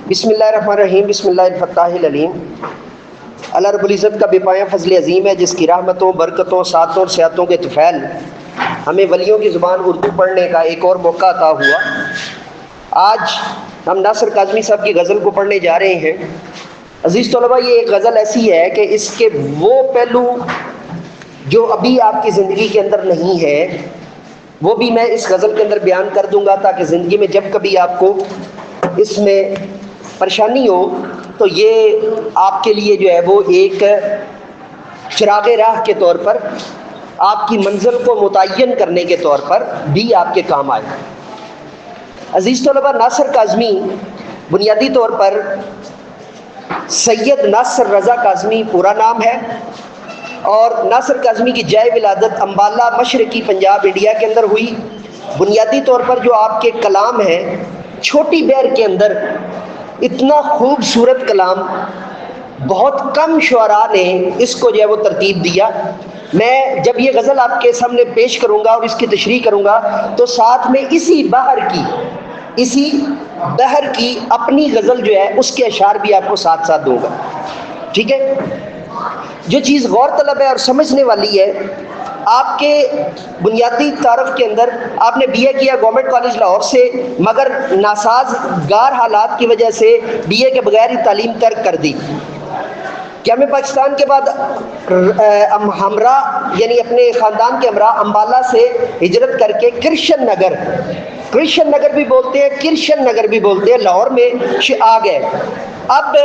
بسم اللہ الرحمن الرحیم، بسم اللہ الفتاح العلیم۔ اللہ رب العزت کا بے پایہ فضل عظیم ہے جس کی رحمتوں، برکتوں، سعادتوں اور سیادتوں کے طفیل ہمیں ولیوں کی زبان اردو پڑھنے کا ایک اور موقع عطا ہوا۔ آج ہم ناصر کاظمی صاحب کی غزل کو پڑھنے جا رہے ہیں۔ عزیز طلباء، یہ ایک غزل ایسی ہے کہ اس کے وہ پہلو جو ابھی آپ کی زندگی کے اندر نہیں ہے وہ بھی میں اس غزل کے اندر بیان کر دوں گا، تاکہ زندگی میں جب کبھی آپ کو اس میں پریشانی ہو تو یہ آپ کے لیے جو ہے وہ ایک چراغ راہ کے طور پر، آپ کی منزل کو متعین کرنے کے طور پر بھی آپ کے کام آئے۔ عزیز طلباء، ناصر کاظمی بنیادی طور پر سید ناصر رضا کاظمی پورا نام ہے، اور ناصر کاظمی کی جائے ولادت امبالہ مشرقی پنجاب انڈیا کے اندر ہوئی۔ بنیادی طور پر جو آپ کے کلام ہیں، چھوٹی بیر کے اندر اتنا خوبصورت کلام بہت کم شعراء نے اس کو جو ہے وہ ترتیب دیا۔ میں جب یہ غزل آپ کے سامنے پیش کروں گا اور اس کی تشریح کروں گا تو ساتھ میں اسی بحر کی اپنی غزل جو ہے اس کے اشعار بھی آپ کو ساتھ ساتھ دوں گا، ٹھیک ہے؟ جو چیز غور طلب ہے اور سمجھنے والی ہے، آپ کے بنیادی تعارف کے اندر آپ نے بی اے کیا گورنمنٹ کالج لاہور سے، مگر ناسازگار حالات کی وجہ سے بی اے کے بغیر ہی تعلیم ترک کر دی۔ قیام پاکستان کے بعد ہمراہ یعنی اپنے خاندان کے ہمراہ امبالہ سے ہجرت کر کے کرشن نگر بھی بولتے ہیں، کرشن نگر بھی بولتے ہیں، لاہور میں آ گئے۔ اب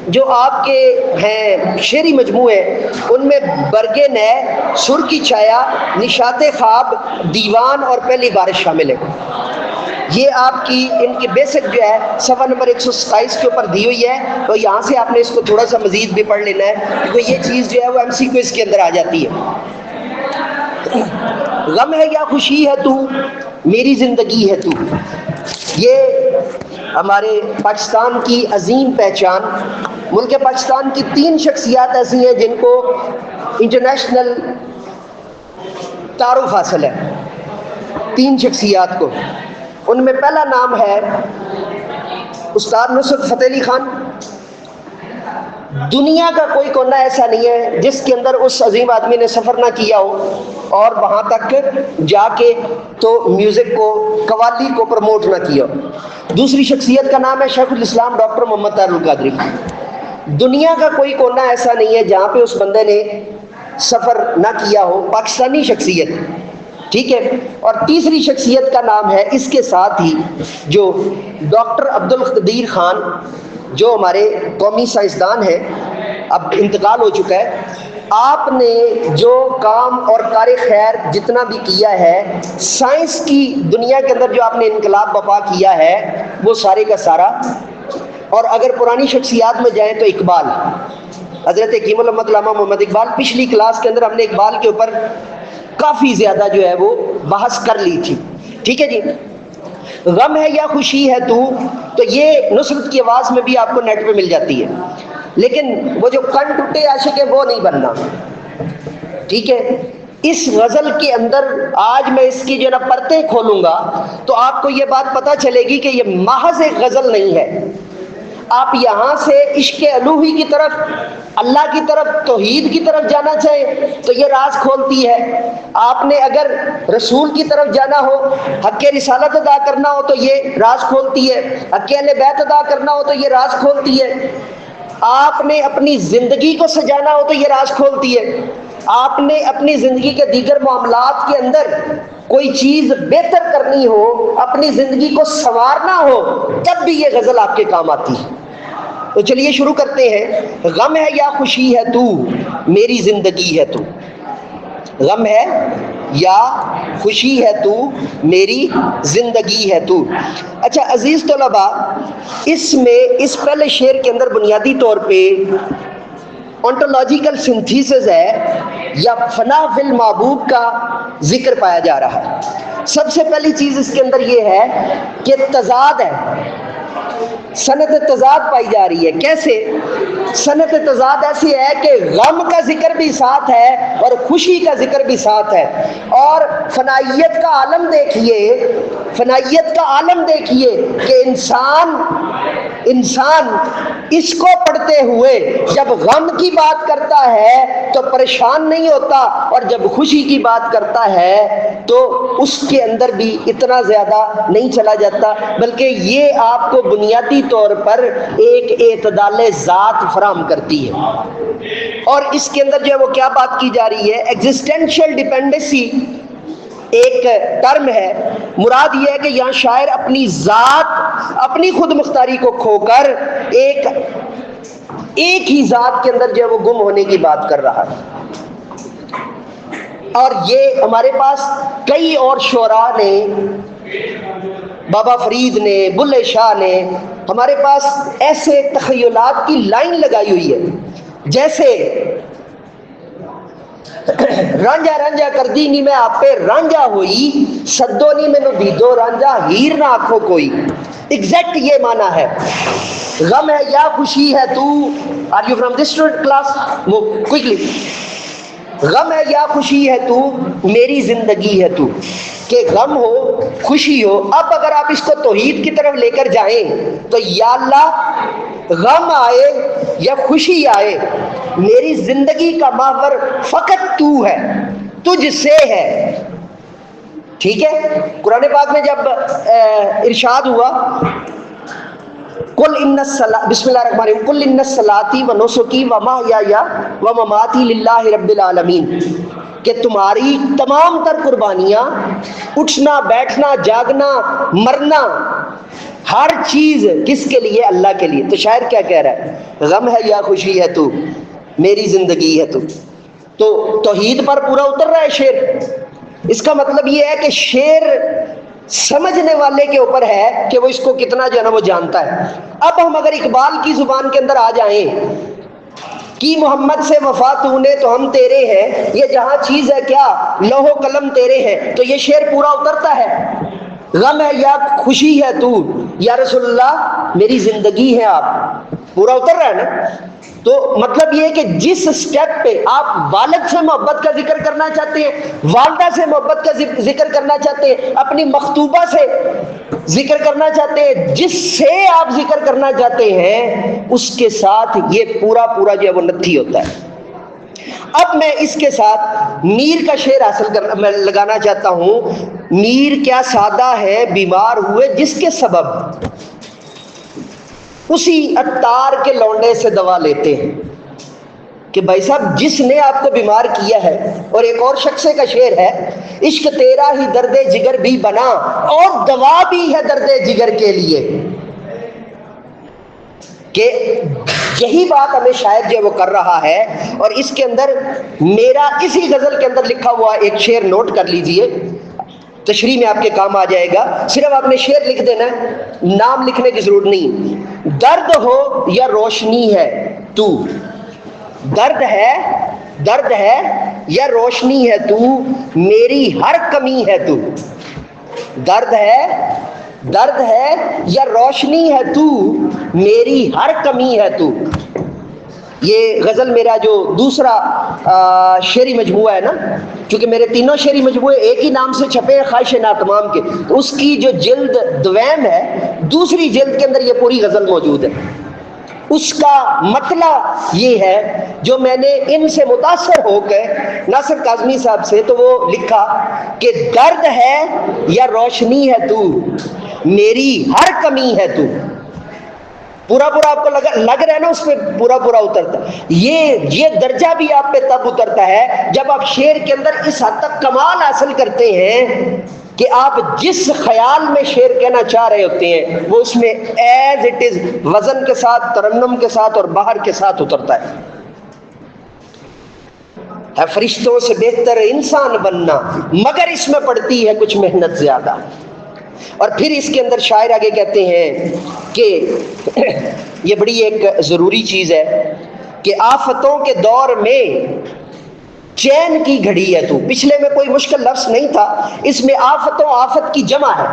جو آپ کے ہیں شعری مجموعے، ان میں برگ نئے، سر کی چھایا، نشاط خواب، دیوان اور پہلی بارش شامل ہے۔ یہ آپ کی ان کی بیسک جو ہے صفحہ نمبر 127 کے اوپر دی ہوئی ہے، تو یہاں سے آپ نے اس کو تھوڑا سا مزید بھی پڑھ لینا ہے، کیونکہ یہ چیز جو ہے وہ ایم سی کو اس کے اندر آ جاتی ہے۔ غم ہے یا خوشی ہے تو، میری زندگی ہے تو، یہ ہمارے پاکستان کی عظیم پہچان۔ ملک پاکستان کی 3 شخصیات ایسی ہیں جن کو انٹرنیشنل تعارف حاصل ہے، 3 شخصیات کو۔ ان میں پہلا نام ہے استاد نصرت فتح علی خان۔ دنیا کا کوئی کونا ایسا نہیں ہے جس کے اندر اس عظیم آدمی نے سفر نہ کیا ہو اور وہاں تک جا کے تو میوزک کو، قوالی کو پروموٹ نہ کیا ہو۔ دوسری شخصیت کا نام ہے شیخ الاسلام ڈاکٹر محمد طاہر القادری۔ دنیا کا کوئی کونا ایسا نہیں ہے جہاں پہ اس بندے نے سفر نہ کیا ہو، پاکستانی شخصیت، ٹھیک ہے؟ اور تیسری شخصیت کا نام ہے اس کے ساتھ ہی جو ڈاکٹر عبدالقدیر خان، جو ہمارے قومی سائنسدان ہیں، اب انتقال ہو چکا ہے۔ آپ نے جو کام اور کار خیر جتنا بھی کیا ہے سائنس کی دنیا کے اندر، جو آپ نے انقلاب برپا کیا ہے، وہ سارے کا سارا۔ اور اگر پرانی شخصیات میں جائیں تو اقبال، حضرت حکیم الامت علامہ محمد اقبال۔ پچھلی کلاس کے اندر ہم نے اقبال کے اوپر کافی زیادہ جو ہے وہ بحث کر لی تھی، ٹھیک ہے جی؟ غم ہے یا خوشی ہے تو یہ نصرت کی آواز میں بھی آپ کو نیٹ پہ مل جاتی ہے، لیکن وہ جو کن ٹوٹے عاشق ہے وہ نہیں بننا، ٹھیک ہے؟ اس غزل کے اندر آج میں اس کی جو نا پرتیں کھولوں گا تو آپ کو یہ بات پتہ چلے گی کہ یہ محض ایک غزل نہیں ہے۔ آپ یہاں سے عشق الوہی کی طرف، اللہ کی طرف، توحید کی طرف جانا چاہیں تو یہ راز کھولتی ہے۔ آپ نے اگر رسول کی طرف جانا ہو، حق رسالت ادا کرنا ہو تو یہ راز کھولتی ہے۔ حق اہل بیت ادا کرنا ہو تو یہ راز کھولتی ہے۔ آپ نے اپنی زندگی کو سجانا ہو تو یہ راز کھولتی ہے۔ آپ نے اپنی زندگی کے دیگر معاملات کے اندر کوئی چیز بہتر کرنی ہو، اپنی زندگی کو سنوارنا ہو، تب بھی یہ غزل آپ کے کام آتی ہے۔ تو چلیے شروع کرتے ہیں۔ غم ہے یا خوشی ہے تو، میری زندگی ہے تو۔ غم ہے یا خوشی ہے تو، میری زندگی ہے تو۔ اچھا عزیز طلباء، اس میں اس پہلے شعر کے اندر بنیادی طور پہ انٹولوجیکل سنتھیسس ہے یا فنا فی المحبوب کا ذکر پایا جا رہا ہے۔ سب سے پہلی چیز اس کے اندر یہ ہے کہ تضاد ہے۔ صنعت تضاد پائی جا رہی ہے. کیسے؟ صنعت تضاد ایسی ہے کہ غم کا ذکر بھی ساتھ ہے اور خوشی کا ذکر بھی ساتھ ہے. اور فنائیت کا عالم دیکھیے، فنائیت کا عالم دیکھیے کہ انسان اس کو پڑھتے ہوئے جب غم کی بات کرتا ہے تو پریشان نہیں ہوتا، اور جب خوشی کی بات کرتا ہے تو اس کے اندر بھی اتنا زیادہ نہیں چلا جاتا، بلکہ یہ آپ کو بنیادی طور پر ایک اعتدال ذات فراہم کرتی ہے. اور اس کے اندر جو ہے وہ کیا بات کی جا رہی ہے؟ ایگزسٹینشیل ڈیپینڈنسی ایک ٹرم ہے. مراد یہ ہے کہ یہاں شاعر اپنی ذات، اپنی خود مختاری کو کھو کر ایک ہی ذات کے اندر جو ہے وہ گم ہونے کی بات کر رہا ہے. اور یہ ہمارے پاس کئی اور شعراء نے، بابا فرید نے، بلے شاہ نے ہمارے پاس ایسے تخیلات کی لائن لگائی ہوئی ہے، جیسے رانجا رانجا کر دی نی میں آپ پہ رانجا ہوئی، سدو نی میں دیدو رانجا ہیر نہ آنکھوں کوئی. ایگزیکٹ یہ معنی ہے. غم ہے یا خوشی ہے تو، are you from this student class? Quickly. غم ہے یا خوشی ہے تو، میری زندگی ہے تو. کہ غم ہو خوشی ہو. اب اگر آپ اس کو توحید کی طرف لے کر جائیں تو یا اللہ غم آئے یا خوشی آئے، میری زندگی کا محور فقط تو ہے، تجھ سے ہے. ٹھیک ہے؟ قرآن پاک میں جب ارشاد ہوا قل ان بسم اللہ الرحمن الرحیم قل ان صلاتی و نسکی و محیای و مماتی للہ رب العالمین، کہ تمہاری تمام تر قربانیاں، اٹھنا بیٹھنا جاگنا مرنا، ہر چیز کس کے لیے؟ اللہ کے لیے. تو شاعر کیا کہہ رہا ہے؟ غم ہے یا خوشی ہے تو، میری زندگی ہے تو توحید پر پورا اتر رہا ہے شعر. اس کا مطلب یہ ہے کہ شعر سمجھنے والے کے اوپر ہے کہ وہ اس کو کتنا جو ہے نا وہ جانتا ہے. اب ہم اگر اقبال کی زبان کے اندر آ جائیں کہ محمد سے وفا تو نے تو ہم تیرے ہیں، یہ جہاں چیز ہے کیا لوح و قلم تیرے ہیں، تو یہ شعر پورا اترتا ہے. غم ہے یا خوشی ہے تو، یا رسول اللہ میری زندگی ہے آپ، پورا اتر رہا ہے نا. تو مطلب یہ ہے کہ جس سٹیپ پہ آپ والد سے محبت کا ذکر کرنا چاہتے ہیں، والدہ سے محبت کا ذکر کرنا چاہتے ہیں، اپنی مخطوبہ سے ذکر کرنا چاہتے ہیں، جس سے آپ ذکر کرنا چاہتے ہیں، اس کے ساتھ یہ پورا جو ہے وہ نتھی ہوتا ہے. اب میں اس کے ساتھ میر کا شعر میں لگانا چاہتا ہوں. میر کیا سادہ ہے بیمار ہوئے جس کے سبب، اسی عطار کے لونڈے سے دوا لیتے ہیں. کہ بھائی صاحب جس نے آپ کو بیمار کیا ہے. اور ایک اور شخصے کا شعر ہے عشق تیرا ہی درد جگر بھی بنا اور دوا بھی ہے درد جگر کے لیے. کہ یہی بات ہمیں شاید جو وہ کر رہا ہے. اور اس کے اندر میرا اسی غزل کے اندر لکھا ہوا ایک شعر نوٹ کر لیجئے، تشریح میں آپ کے کام آ جائے گا. صرف آپ نے شعر لکھ دینا ہے، نام لکھنے کی ضرورت نہیں. درد ہو یا روشنی ہے تو، درد ہے یا روشنی ہے تو، میری ہر کمی ہے تو. درد ہے یا روشنی ہے تو، میری ہر کمی ہے تو. یہ غزل میرا جو دوسرا شعری مجموعہ ہے نا، کیونکہ میرے تینوں شعری مجموعے ایک ہی نام سے چھپے ہیں، خواہش ناتمام کے، تو اس کی جو جلد دویم ہے، دوسری جلد کے اندر یہ پوری غزل موجود ہے. اس کا مطلب یہ ہے جو میں نے ان سے متاثر ہو کے ناصر کاظمی صاحب سے، تو وہ لکھا کہ درد ہے یا روشنی ہے تو، میری ہر کمی ہے تو. پورا آپ کو لگ رہا ہے نا، اس پہ پورا اترتا ہے. یہ درجہ بھی آپ پہ تب اترتا ہے جب آپ شعر کے اندر اس حد تک کمال حاصل کرتے ہیں کہ آپ جس خیال میں شعر کہنا چاہ رہے ہوتے ہیں وہ اس میں ایز اٹ از وزن کے ساتھ، ترنم کے ساتھ اور بہر کے ساتھ اترتا ہے. فرشتوں سے بہتر انسان بننا، مگر اس میں پڑتی ہے کچھ محنت زیادہ. اور پھر اس کے اندر شاعر آگے کہتے ہیں کہ یہ بڑی ایک ضروری چیز ہے کہ آفتوں کے دور میں چین کی گھڑی ہے تو. پچھلے میں کوئی مشکل لفظ نہیں تھا، اس میں آفت کی جمع ہے.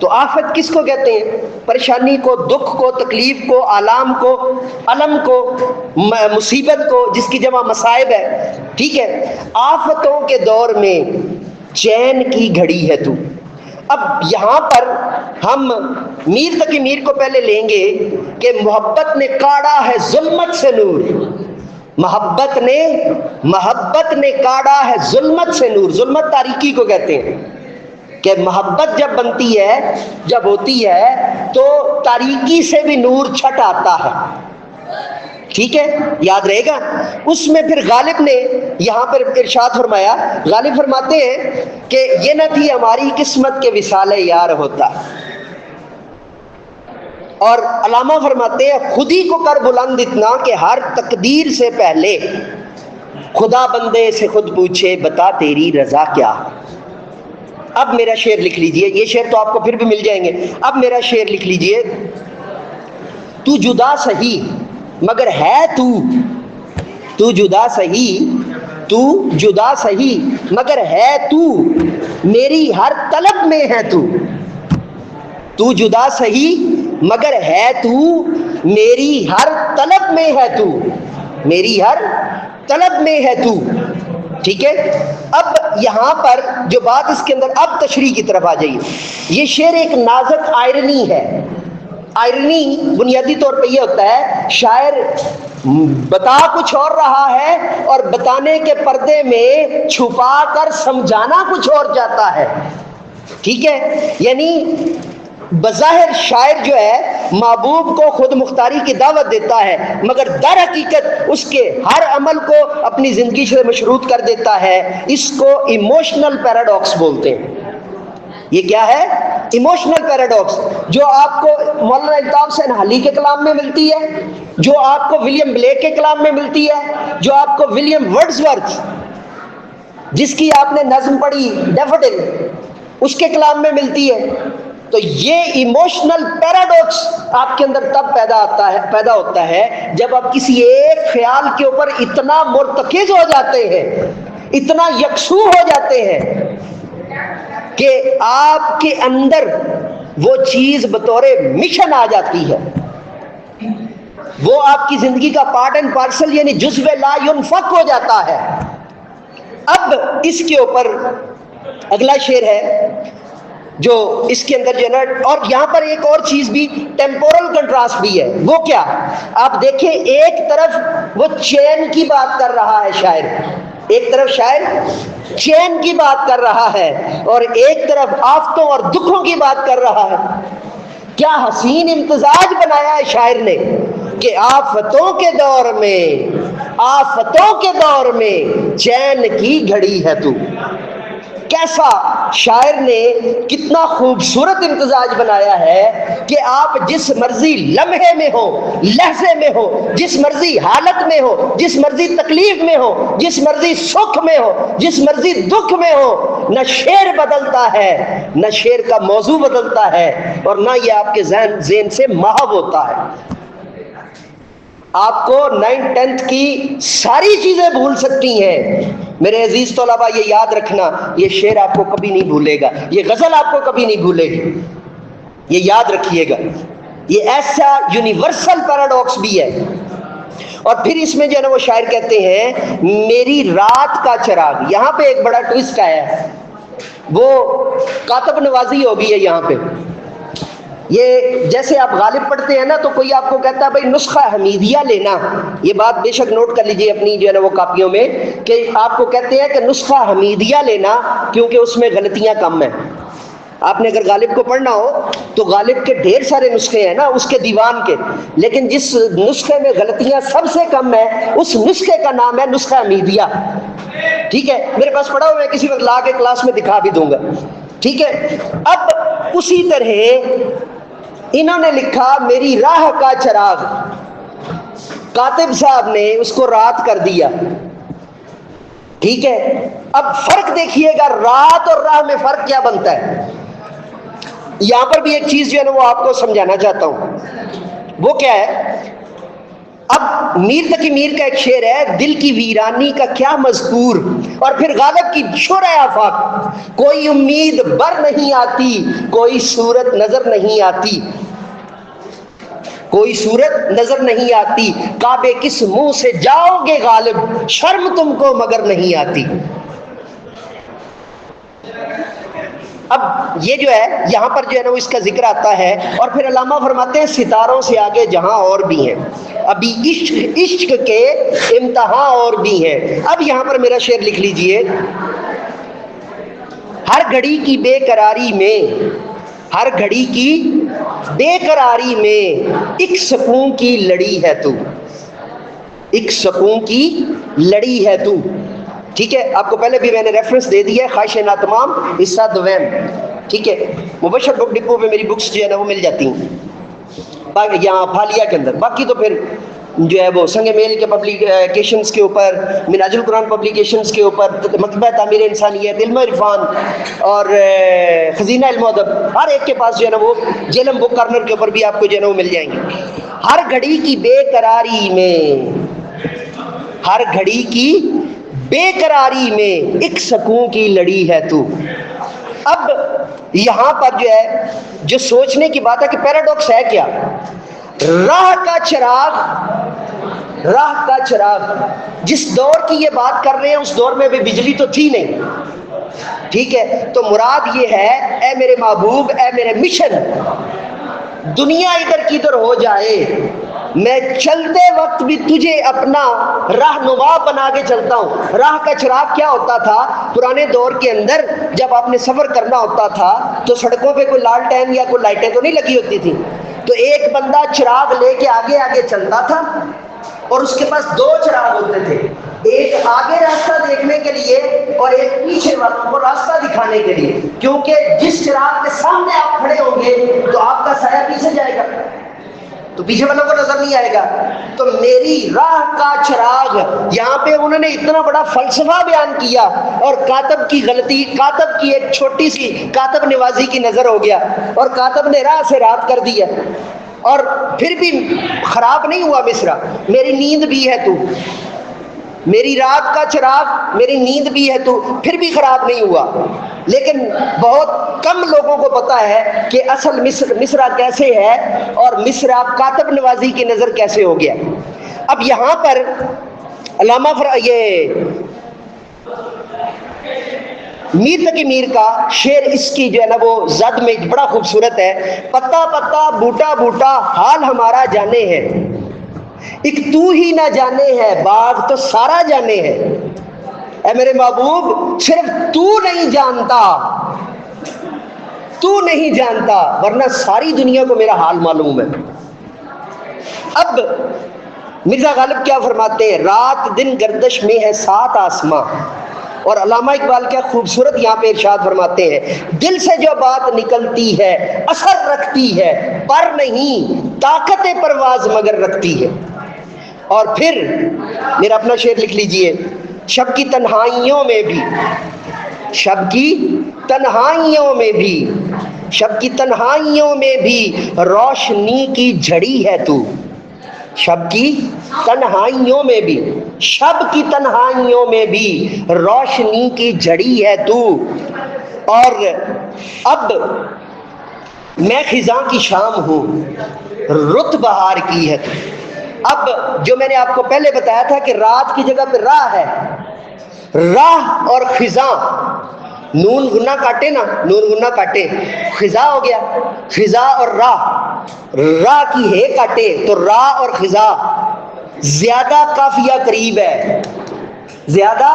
تو آفت کس کو کہتے ہیں؟ پریشانی کو، دکھ کو، تکلیف کو، آلام کو، الم کو، مصیبت کو، جس کی جمع مصائب ہے. ٹھیک ہے، آفتوں کے دور میں چین کی گھڑی ہے تو. اب یہاں پر ہم میر تقی میر کو پہلے لیں گے کہ محبت نے کاڑا ہے ظلمت سے نور. محبت نے کاڑا ہے ظلمت سے نور. ظلمت تاریکی کو کہتے ہیں کہ محبت جب بنتی ہے، جب ہوتی ہے تو تاریکی سے بھی نور چھٹ آتا ہے. ٹھیک ہے، یاد رہے گا. اس میں پھر غالب نے یہاں پر ارشاد فرمایا، غالب فرماتے ہیں کہ یہ نہ تھی ہماری قسمت کے وصال یار ہوتا. اور علامہ فرماتے ہیں خود ہی کو کر بلند اتنا کہ ہر تقدیر سے پہلے خدا بندے سے خود پوچھے بتا تیری رضا کیا. اب میرا شعر لکھ لیجئے، یہ شعر تو آپ کو پھر بھی مل جائیں گے. اب میرا شعر لکھ لیجئے. تو جدا سہی مگر ہے تو جدا سہی، تو جدا سہی مگر ہے تو میری ہر طلب میں ہے تو جدا سہی مگر ہے تو میری ہر طلب میں ہے میری ہر طلب میں ہے تو. ٹھیک ہے، اب یہاں پر جو بات اس کے اندر، اب تشریح کی طرف آ جائیے. یہ شعر ایک نازک آئرنی ہے. آئرنی بنیادی طور پہ یہ ہوتا ہے شاعر بتا کچھ اور رہا ہے اور بتانے کے پردے میں چھپا کر سمجھانا کچھ اور جاتا ہے. ٹھیک ہے، یعنی بظاہر شاعر جو ہے محبوب کو خود مختاری کی دعوت دیتا ہے، مگر در حقیقت اس کے ہر عمل کو اپنی زندگی سے مشروط کر دیتا ہے. اس کو ایموشنل پیراڈاکس بولتے ہیں. یہ کیا ہے؟ ایموشنل پیراڈاکس، جو آپ کو مولانا الطاف حسین حلی کے کلام میں ملتی ہے، جو آپ کو ولیم بلیک کے کلام میں ملتی ہے، جو آپ کو ولیم ورڈزورتھ جس کی آپ نے نظم پڑھی ڈیفوڈل اس کے کلام میں ملتی ہے. تو یہ ایموشنل پیراڈاکس آپ کے اندر تب پیدا ہوتا ہے جب آپ کسی ایک خیال کے اوپر اتنا مرتکز ہو جاتے ہیں، اتنا یکسو ہو جاتے ہیں کہ آپ کے اندر وہ چیز بطور مشن آ جاتی ہے، وہ آپ کی زندگی کا پارٹ اینڈ پارسل یعنی جزو لا ينفک ہو جاتا ہے. اب اس کے اوپر اگلا شعر ہے جو اس کے اندر جو ہے نا، اور یہاں پر ایک اور چیز بھی ٹیمپورل کنٹراسٹ بھی ہے. وہ کیا؟ آپ دیکھیں، ایک طرف وہ چین کی بات کر رہا ہے شاعر، ایک طرف شاعر چین کی بات کر رہا ہے اور ایک طرف آفتوں اور دکھوں کی بات کر رہا ہے. کیا حسین امتزاج بنایا ہے شاعر نے کہ آفتوں کے دور میں چین کی گھڑی ہے تو. کیسا شاعر نے کتنا خوبصورت امتزاج بنایا ہے کہ آپ جس مرضی لمحے میں ہو، لحظے میں ہو، جس مرضی حالت میں ہو، جس مرضی تکلیف میں ہو، جس مرضی سکھ میں ہو، جس مرضی دکھ میں ہو، نہ شعر بدلتا ہے، نہ شعر کا موضوع بدلتا ہے، اور نہ یہ آپ کے ذہن سے محو ہوتا ہے. آپ کو 9th-10th کی ساری چیزیں بھول سکتی ہیں. میرے عزیز طلباء یہ یاد رکھنا، یہ شعر آپ کو کبھی نہیں بھولے گا، یہ غزل آپ کو کبھی نہیں بھولے گی، یہ یاد رکھیے گا. یہ ایسا یونیورسل پیراڈاکس بھی ہے. اور پھر اس میں جو ہے نا وہ شاعر کہتے ہیں میری رات کا چراغ. یہاں پہ ایک بڑا ٹوسٹ آیا ہے، وہ کاتب نوازی ہوگی ہے یہاں پہ. یہ جیسے آپ غالب پڑھتے ہیں نا تو کوئی آپ کو کہتا ہے بھائی نسخہ حمیدیہ لینا. یہ بات بے شک نوٹ کر لیجئے اپنی جو ہے نا وہ کاپیوں میں، کہ آپ کو کہتے ہیں کہ نسخہ حمیدیہ لینا کیونکہ اس میں غلطیاں کم ہیں. آپ نے اگر غالب کو پڑھنا ہو تو غالب کے ڈھیر سارے نسخے ہیں نا اس کے دیوان کے، لیکن جس نسخے میں غلطیاں سب سے کم ہے اس نسخے کا نام ہے نسخہ حمیدیہ. ٹھیک ہے، میرے پاس پڑھا ہوا میں کسی وقت لا کے کلاس میں دکھا بھی دوں گا. ٹھیک ہے، اب اسی طرح انہوں نے لکھا میری راہ کا چراغ. کاتب صاحب نے اس کو رات کر دیا. ٹھیک ہے، اب فرق دیکھیے گا رات اور راہ میں فرق کیا بنتا ہے. یہاں پر بھی ایک چیز جو ہے نا وہ آپ کو سمجھانا چاہتا ہوں. وہ کیا ہے؟ اب میر تقی میر کا ایک شعر ہے، دل کی ویرانی کا کیا مذکور، اور پھر غالب کی شورۂ آفاق، کوئی امید بر نہیں آتی، کوئی صورت نظر نہیں آتی، کوئی صورت نظر نہیں آتی، کعبے کس منہ سے جاؤ گے غالب، شرم تم کو مگر نہیں آتی۔ اب یہ جو ہے یہاں پر جو ہے نا وہ اس کا ذکر آتا ہے، اور پھر علامہ فرماتے ہیں ستاروں سے آگے جہاں اور بھی ہیں، ابھی عشق کے امتحان اور بھی ہیں۔ اب یہاں پر میرا شعر لکھ لیجئے، ہر گھڑی کی بے قراری میں، ہر گھڑی کی بے قراری میں ایک سکون کی لڑی ہے تو، ایک سکون کی لڑی ہے تو۔ ٹھیک ہے، آپ کو پہلے بھی میں نے ریفرنس دے دیا ہے، خواہش ناتمام حصہ دویم، ٹھیک ہے، مبشر بک ڈپو پہ میری بکس جو ہے نا وہ مل جاتی ہیں یہاں پھالیا کے اندر۔ باقی تو پھر جو ہے وہ سنگ میل کے پبلیکیشنز کے اوپر، مناج القرآن پبلیکیشنز کے اوپر، مکتبہ تعمیر انسانیت، علم عرفان اور خزینہ علم و ادب، ہر ایک کے پاس جو ہے نا وہ جیلم بک کارنر کے اوپر بھی آپ کو جو ہے نا وہ مل جائیں گے۔ ہر گھڑی کی بے قراری میں، ہر گھڑی کی بے قراری میں ایک سکون کی لڑی ہے تو۔ اب یہاں پر جو ہے جو سوچنے کی بات ہے کہ پیراڈاکس ہے کیا؟ راہ کا چراغ، راہ کا چراغ، جس دور کی یہ بات کر رہے ہیں اس دور میں بھی بجلی تو تھی نہیں، ٹھیک ہے، تو مراد یہ ہے اے میرے محبوب، اے میرے مشن، دنیا ادھر کی ادھر ہو جائے، میں چلتے وقت بھی تجھے اپنا رہنما بنا کے چلتا ہوں۔ راہ کا چراغ کیا ہوتا تھا پرانے دور کے اندر؟ جب آپ نے سفر کرنا ہوتا تھا تو سڑکوں پہ کوئی لالٹین یا کوئی لائٹیں تو نہیں لگی ہوتی تھی، تو ایک بندہ چراغ لے کے آگے آگے چلتا تھا اور اس کے پاس دو چراغ ہوتے تھے، ایک آگے راستہ دیکھنے کے لیے اور ایک پیچھے والوں کو راستہ دکھانے کے لیے، کیونکہ جس چراغ کے سامنے آپ کھڑے ہوں گے تو آپ کا سایہ پیچھے جائے گا تو پیچھے والوں کو نظر نہیں آئے گا۔ تو میری راہ کا چراغ، یہاں پہ انہوں نے اتنا بڑا فلسفہ بیان کیا، اور کاتب کی غلطی، کاتب کی ایک چھوٹی سی کاتب نوازی کی نظر ہو گیا اور کاتب نے راہ سے رات کر دیا، اور پھر بھی خراب نہیں ہوا مصرع، میری نیند بھی ہے تو، میری رات کا چراغ، میری نیند بھی ہے تو، پھر بھی خراب نہیں ہوا۔ لیکن بہت کم لوگوں کو پتا ہے کہ اصل مصرع کیسے ہے اور مصرع کاتب نوازی کی نظر کیسے ہو گیا۔ اب یہاں پر علامہ یہ میر تقی میر کا شعر، اس کی جو ہے نا وہ زد میں بڑا خوبصورت ہے، پتا پتا بوٹا بوٹا حال ہمارا جانے ہے، ایک تو ہی نہ جانے ہے باغ تو سارا جانے ہے۔ اے میرے محبوب، صرف تو نہیں جانتا، تو نہیں جانتا، ورنہ ساری دنیا کو میرا حال معلوم ہے۔ اب مرزا غالب کیا فرماتے ہیں؟ رات دن گردش میں ہے سات آسماں، اور علامہ اقبال کیا خوبصورت یہاں پہ ارشاد فرماتے ہیں، دل سے جو بات نکلتی ہے اثر رکھتی ہے، پر نہیں طاقت پرواز مگر رکھتی ہے۔ اور پھر میرا اپنا شعر لکھ لیجئے، شب کی تنہائیوں میں بھی، شب کی تنہائیوں میں بھی، شب کی تنہائیوں میں بھی روشنی کی جھڑی ہے تو، شب کی تنہائیوں میں بھی، شب کی تنہائیوں میں بھی روشنی کی جھڑی ہے تو۔ اور اب میں خزاں کی شام ہوں، رت بہار کی ہے تو۔ اب جو میں نے آپ کو پہلے بتایا تھا کہ رات کی جگہ پہ راہ ہے، راہ اور خزاں، نون گنا کاٹے نا، نون گنا کاٹے، خزاں ہو گیا، خزاں اور راہ، راہ کی ہے کاٹے تو راہ اور خزاں زیادہ قافیہ قریب ہے، زیادہ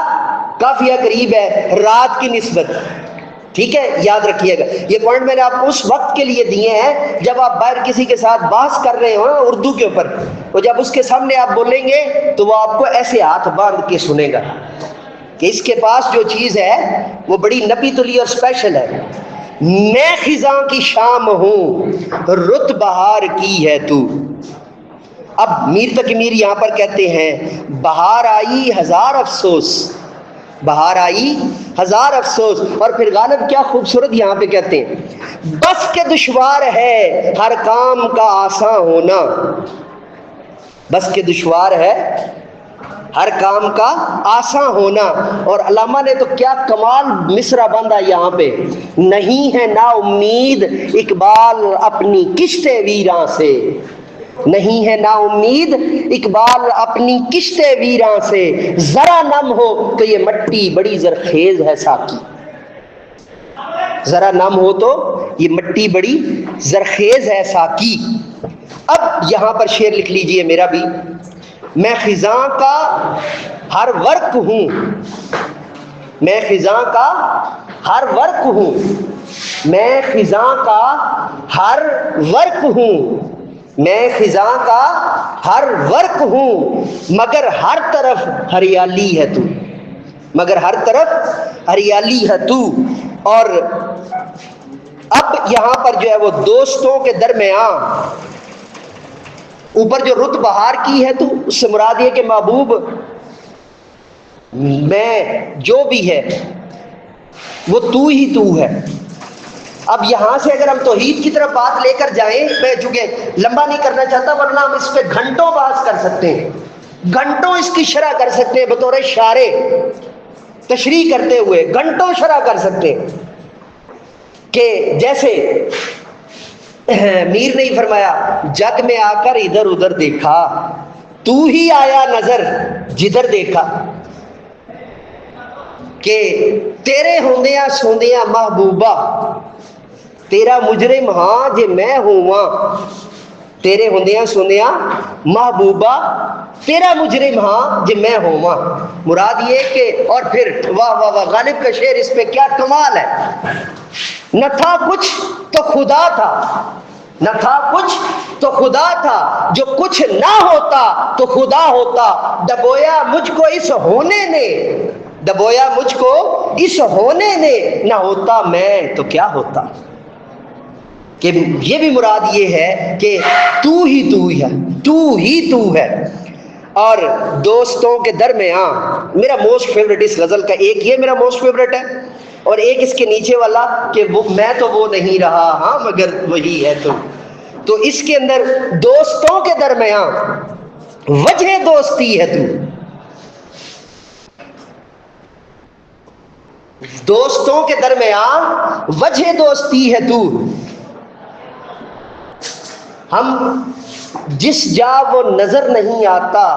قافیہ قریب ہے رات کی نسبت، ٹھیک ہے، یاد رکھیے گا یہ پوائنٹ میں نے آپ کو اس وقت کے لیے دیے ہیں جب آپ باہر کسی کے ساتھ بحث کر رہے ہو نا اردو کے اوپر، اور جب اس کے سامنے آپ بولیں گے تو وہ آپ کو ایسے ہاتھ باندھ کے سنے گا کہ اس کے پاس جو چیز ہے وہ بڑی نپی تلی اور اسپیشل ہے۔ میں خزاں کی شام ہوں، رت بہار کی ہے تو۔ اب میر تقی میر یہاں پر کہتے ہیں، بہار آئی ہزار افسوس، بہار آئی ہزار افسوس، اور پھر غالب کیا خوبصورت یہاں پہ کہتے ہیں، بس کے دشوار ہے ہر کام کا آساں ہونا، بس کہ دشوار ہے ہر کام کا آساں ہونا. اور علامہ نے تو کیا کمال مصرع باندھا یہاں پہ. نہیں ہے نا امید اقبال اپنی کشت ویراں سے، نہیں ہے نا امید اقبال اپنی کشت ویراں سے، ذرا نم ہو تو یہ مٹی بڑی زرخیز ہے ساقی. ذرا نم ہو تو یہ مٹی بڑی زرخیز ہے ساقی. اب یہاں پر شعر لکھ لیجئے میرا بھی. میں خزاں کا ہر ورق ہوں، میں خزاں کا ہر ورق ہوں، میں خزاں کا ہر ورق ہوں، میں خزاں کا ہر ورق ہوں، مگر ہر طرف ہریالی ہے تو، مگر ہر طرف ہریالی ہے تو. اور اب یہاں پر جو ہے وہ دوستوں کے درمیان اوپر جو رت بہار کی ہے تو اس سے مراد یہ کہ محبوب میں جو بھی ہے وہ تو ہی تو ہے. اب یہاں سے اگر ہم توحید کی طرف بات لے کر جائیں، میں چونکہ لمبا نہیں کرنا چاہتا ورنہ ہم اس پہ گھنٹوں بحث کر سکتے ہیں، گھنٹوں اس کی شرح کر سکتے ہیں، بطور شارح تشریح کرتے ہوئے گھنٹوں شرح کر سکتے ہیں. کہ جیسے میر نے ہی فرمایا جگ میں آ کر ادھر ادھر دیکھا، تو ہی آیا نظر جدھر دیکھا، کہ تیرے ہوندیاں سوندیاں محبوبہ تیرا مجرم ہاں جے میں ہوا، تیرے ہوندیاں سوندیاں محبوبہ تیرا مجرم ہاں جے میں ہوا. مراد یہ کہ اور پھر واہ واہ واہ غالب کا شعر اس پہ کیا کمال ہے. نہ تھا کچھ تو خدا تھا، نہ تھا کچھ تو خدا تھا، جو کچھ نہ ہوتا تو خدا ہوتا. ڈبویا مجھ کو اس ہونے نے، ڈبویا مجھ کو اس ہونے نے، نہ ہوتا میں تو کیا ہوتا. کہ یہ بھی مراد یہ ہے کہ تو ہی ہے، تو ہی تو ہے. اور دوستوں کے درمیان میرا موسٹ فیوریٹ اس غزل کا ایک یہ میرا موسٹ فیوریٹ ہے، اور ایک اس کے نیچے والا کہ میں تو وہ نہیں رہا ہاں مگر وہی ہے تو. تو اس کے اندر دوستوں کے درمیان وجہ دوستی ہے تو، دوستوں کے درمیان وجہ دوستی ہے تو. ہم جس جا وہ نظر نہیں آتا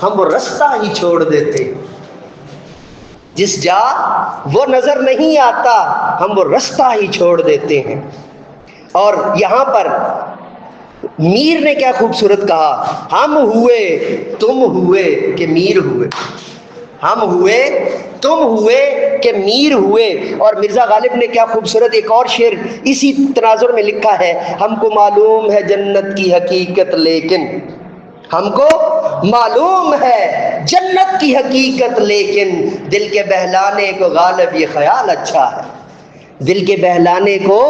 ہم وہ رستہ ہی چھوڑ دیتے، جس جا وہ نظر نہیں آتا ہم وہ رستہ ہی چھوڑ دیتے ہیں. اور یہاں پر میر نے کیا خوبصورت کہا، ہم ہوئے تم ہوئے کہ میر ہوئے، ہم ہوئے تم ہوئے کہ میر ہوئے. اور مرزا غالب نے کیا خوبصورت ایک اور شعر اسی تناظر میں لکھا ہے، ہم کو معلوم ہے جنت کی حقیقت لیکن، ہم کو معلوم ہے جنت کی حقیقت لیکن، دل کے بہلانے کو غالب یہ خیال اچھا ہے، دل کے بہلانے کو،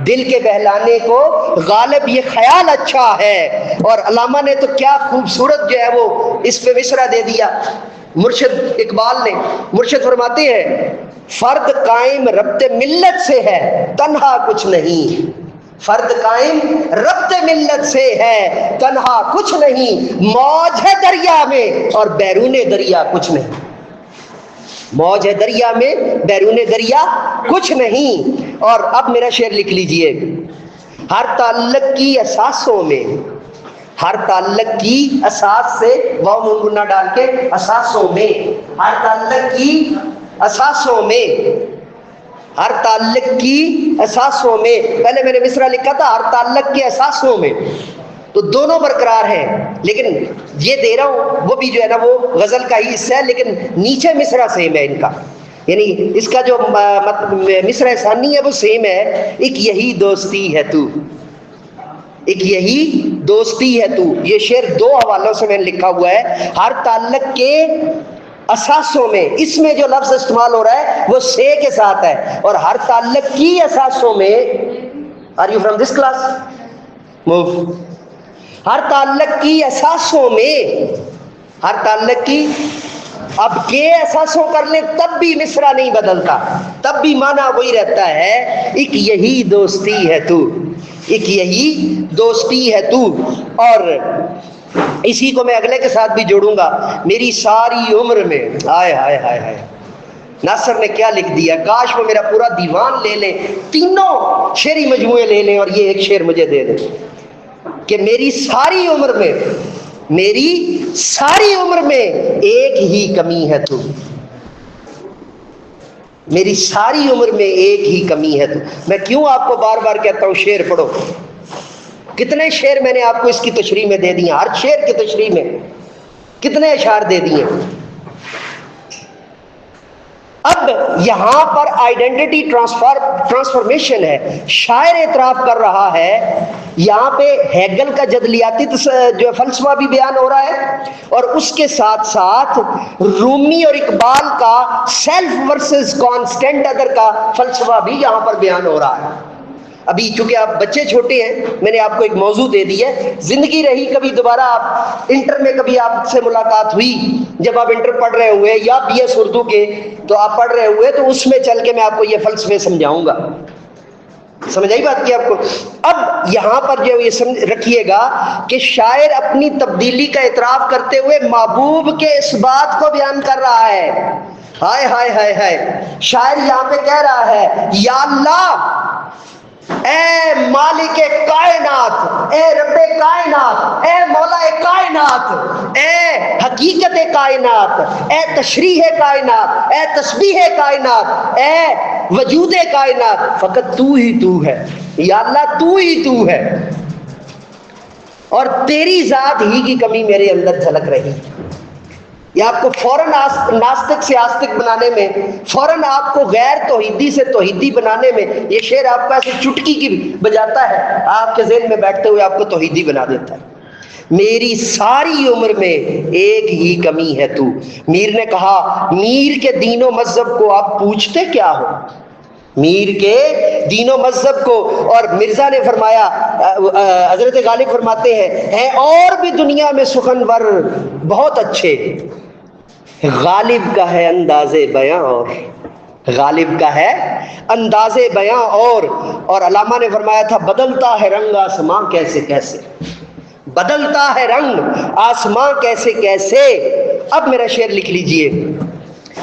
دل کے بہلانے کو غالب یہ خیال اچھا ہے. اور علامہ نے تو کیا خوبصورت جو ہے وہ اس پہ مصرع دے دیا مرشد اقبال نے. مرشد فرماتے ہیں فرد قائم ربط ملت سے ہے تنہا کچھ نہیں، فرد قائم ربط ملت سے ہے تنہا کچھ نہیں، موج ہے دریا میں اور بیرون دریا کچھ نہیں، موج ہے دریا میں بیرون دریا کچھ نہیں. اور اب میرا شعر لکھ لیجئے، ہر تعلق کی اساسوں میں، ہر تعلق کی اساس سے واو نون گنا ڈال کے اساسوں میں، ہر تعلق کی اساسوں میں، ہر تعلق کی اساسوں میں. پہلے میں نے مصرع لکھا تھا ہر تعلق کے اساسوں میں، تو دونوں برقرار ہیں، لیکن یہ دے رہا ہوں وہ بھی جو ہے نا وہ غزل کا ہی حصہ ہے لیکن نیچے مصرع سیم ہے ان کا، یعنی اس کا جو مصرع ثانی ہے وہ سیم ہے. ایک یہی دوستی ہے تو، ایک یہی دوستی ہے تو. یہ شعر دو حوالوں سے میں نے لکھا ہوا ہے. ہر تعلق کے اساسوں میں، اس میں جو لفظ استعمال ہو رہا ہے وہ سے کے ساتھ ہے، اور ہر تعلق کی اساسوں میں، are you from this class move, ہر تعلق کی اساسوں میں، ہر تعلق کی، اب کے اساسوں کر لیں تب بھی مصرع نہیں بدلتا، تب بھی معنی وہی رہتا ہے، ایک یہی دوستی ہے تو، ایک یہی دوستی ہے تو. اور اسی کو میں اگلے کے ساتھ بھی جوڑوں گا، میری ساری عمر میں، ہائے ہائے ہائے ہائے، ناصر نے کیا لکھ دیا، کاش وہ میرا پورا دیوان لے لیں، تینوں شعری مجموعے لے لیں اور یہ ایک شعر مجھے دے دیں کہ میری ساری عمر میں، میری ساری عمر میں ایک ہی کمی ہے تو، میری ساری عمر میں ایک ہی کمی ہے تو۔ میں کیوں آپ کو بار بار کہتا ہوں شعر پڑھو، کتنے شعر میں نے آپ کو اس کی تشریح میں دے دیے، ہر شعر کی تشریح میں کتنے اشعار دے دیے۔ اب یہاں پر آئیڈینٹی ٹرانسفارمیشن ہے، شاعر اعتراف کر رہا ہے، یہاں پہ ہیگل کا جدلیاتی جو فلسفہ بھی بیان ہو رہا ہے، اور اس کے ساتھ ساتھ رومی اور اقبال کا سیلف ورسز کانسٹنٹ ادر کا فلسفہ بھی یہاں پر بیان ہو رہا ہے۔ ابھی چونکہ آپ بچے چھوٹے ہیں، میں نے آپ کو ایک موضوع دے دی ہے، زندگی رہی کبھی دوبارہ آپ انٹر میں کبھی آپ سے ملاقات ہوئی، جب آپ انٹر پڑھ رہے ہوئے یا بی ایس اردو کے تو آپ پڑھ رہے ہوئے، تو اس میں چل کے میں آپ کو یہ فلسفے سمجھاؤں گا۔ سمجھ آئی بات کی آپ کو؟ اب یہاں پر جو یہ رکھیے گا کہ شاعر اپنی تبدیلی کا اعتراف کرتے ہوئے محبوب کے اس بات کو بیان کر رہا ہے، ہائے ہائے ہائے ہائے، شاعر یہاں پہ کہہ رہا ہے، یا اللہ، اے مالک کائنات، اے رب کائنات، اے مولا کائنات، اے حقیقت کائنات، اے تشریح کائنات، اے تسبیح کائنات، اے وجود کائنات، فقط تو ہی تو ہے، یا اللہ تو ہی تو ہے، اور تیری ذات ہی کی کمی میرے اندر جھلک رہی۔ یہ آپ کو فوراً ناستک سے آستک بنانے میں، فوراً آپ کو غیر توحیدی سے توحیدی بنانے میں، یہ شعر آپ کو ایسی چٹکی کی بجاتا ہے، آپ کے ذہن میں بیٹھتے ہوئے آپ کو توحیدی بنا دیتا ہے۔ میری ساری عمر میں ایک ہی کمی ہے تو۔ میر نے کہا، میر کے دین و مذہب کو آپ پوچھتے کیا ہو؟ میر کے دین و مذہب کو، اور مرزا نے فرمایا، حضرت غالب فرماتے ہیں اور بھی دنیا میں سخنور بہت اچھے، غالب کا ہے انداز بیاں اور، غالب کا ہے انداز بیاں اور علامہ نے فرمایا تھا، بدلتا ہے رنگ آسماں کیسے کیسے، بدلتا ہے رنگ آسماں کیسے کیسے۔ اب میرا شعر لکھ لیجئے،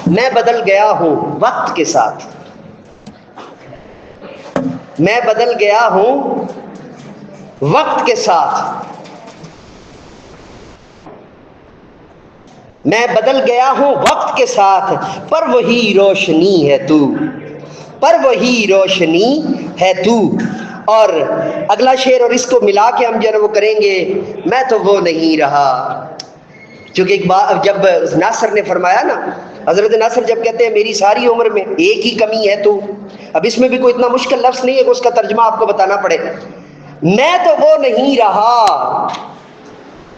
میں بدل گیا ہوں وقت کے ساتھ، میں بدل گیا ہوں وقت کے ساتھ، میں بدل گیا ہوں وقت کے ساتھ، پر وہی روشنی ہے تو، پر وہی روشنی ہے تو۔ اور اگلا شعر اور اس کو ملا کے ہم جو ہے وہ کریں گے، میں تو وہ نہیں رہا، چونکہ ایک بار جب ناصر نے فرمایا نا، حضرت ناصر جب کہتے ہیں میری ساری عمر میں ایک ہی کمی ہے تو، اب اس میں بھی کوئی اتنا مشکل لفظ نہیں ہے کہ اس کا ترجمہ آپ کو بتانا پڑے، میں تو وہ نہیں رہا،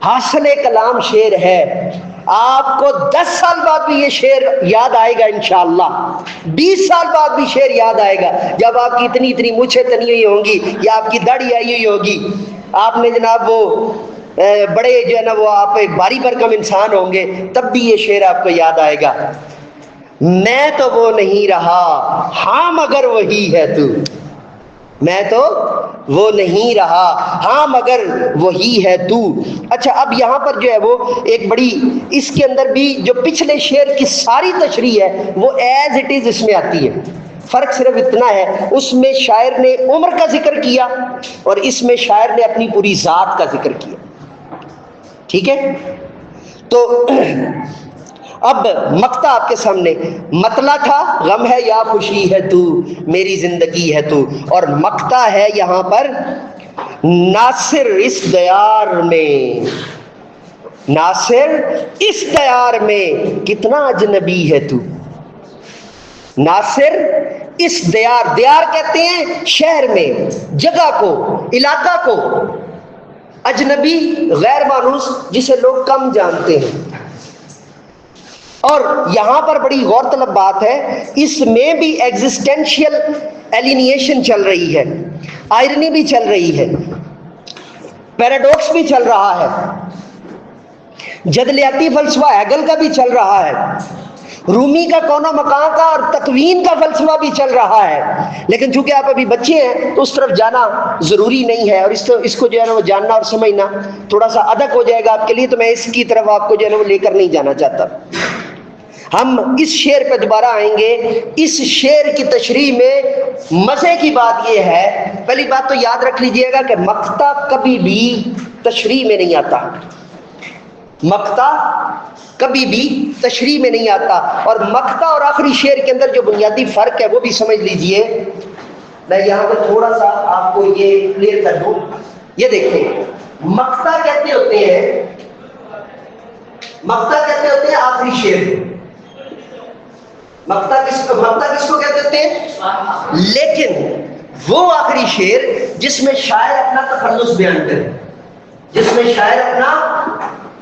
حاصل کلام شعر ہے، آپ کو 10 سال بعد بھی یہ شعر یاد آئے گا انشاءاللہ، 20 سال بعد بھی شعر یاد آئے گا، جب آپ کی اتنی اتنی مونچھیں تنی ہوئی ہوں گی یا آپ کی داڑھی آئی ہوئی ہوگی، آپ نے جناب وہ بڑے جو ہے نا وہ آپ ایک باری برکم انسان ہوں گے، تب بھی یہ شعر آپ کو یاد آئے گا، میں تو وہ نہیں رہا، ہاں مگر وہی ہے تو، میں تو وہ نہیں رہا، ہاں مگر وہی ہے تو۔ اچھا، اب یہاں پر جو ہے وہ ایک بڑی، اس کے اندر بھی جو پچھلے شعر کی ساری تشریح ہے وہ ایز اٹ از اس میں آتی ہے، فرق صرف اتنا ہے، اس میں شاعر نے عمر کا ذکر کیا اور اس میں شاعر نے اپنی پوری ذات کا ذکر کیا، ٹھیک ہے؟ تو اب مقطع آپ کے سامنے، مطلع تھا غم ہے یا خوشی ہے تو، میری زندگی ہے تو، اور مقطع ہے یہاں پر ناصر اس دیار میں، ناصر اس دیار میں کتنا اجنبی ہے تو، ناصر اس دیار، دیار کہتے ہیں شہر میں، جگہ کو، علاقہ کو، اجنبی غیر مانوس جسے لوگ کم جانتے ہیں۔ اور یہاں پر بڑی غور طلب بات ہے، اس میں بھی ایگزسٹینشیل ایلینیشن چل رہی ہے، آئرنی بھی چل رہی ہے، پیراڈوکس بھی چل رہا ہے، جدلیاتی فلسفہ ہیگل کا بھی چل رہا ہے، رومی کا کونا مکان کا اور تکوین کا فلسفہ بھی چل رہا ہے، لیکن چونکہ آپ ابھی بچے ہیں تو اس طرف جانا ضروری نہیں ہے، اور اس کو جو ہے نا وہ جاننا اور سمجھنا تھوڑا سا ادک ہو جائے گا آپ کے لیے، تو میں اس کی طرف آپ کو جو ہے نا وہ لے کر نہیں جانا چاہتا۔ ہم اس شعر پہ دوبارہ آئیں گے۔ اس شعر کی تشریح میں مزے کی بات یہ ہے، پہلی بات تو یاد رکھ لیجئے گا کہ مقطع کبھی بھی تشریح میں نہیں آتا، مقطع کبھی بھی تشریح میں نہیں آتا، اور مقطع اور آخری شعر کے اندر جو بنیادی فرق ہے وہ بھی سمجھ لیجئے۔ میں یہاں پہ تھوڑا سا آپ کو یہ کلیئر کر دوں۔ یہ دیکھیں، مقطع کہتے ہوتے ہیں، مقطع کہتے ہوتے ہیں آخری شعر، مقطع کس کو کہتے ہوتے ہیں؟ لیکن وہ آخری شعر جس میں شاعر اپنا تخلص بیان کرے، جس میں شاعر اپنا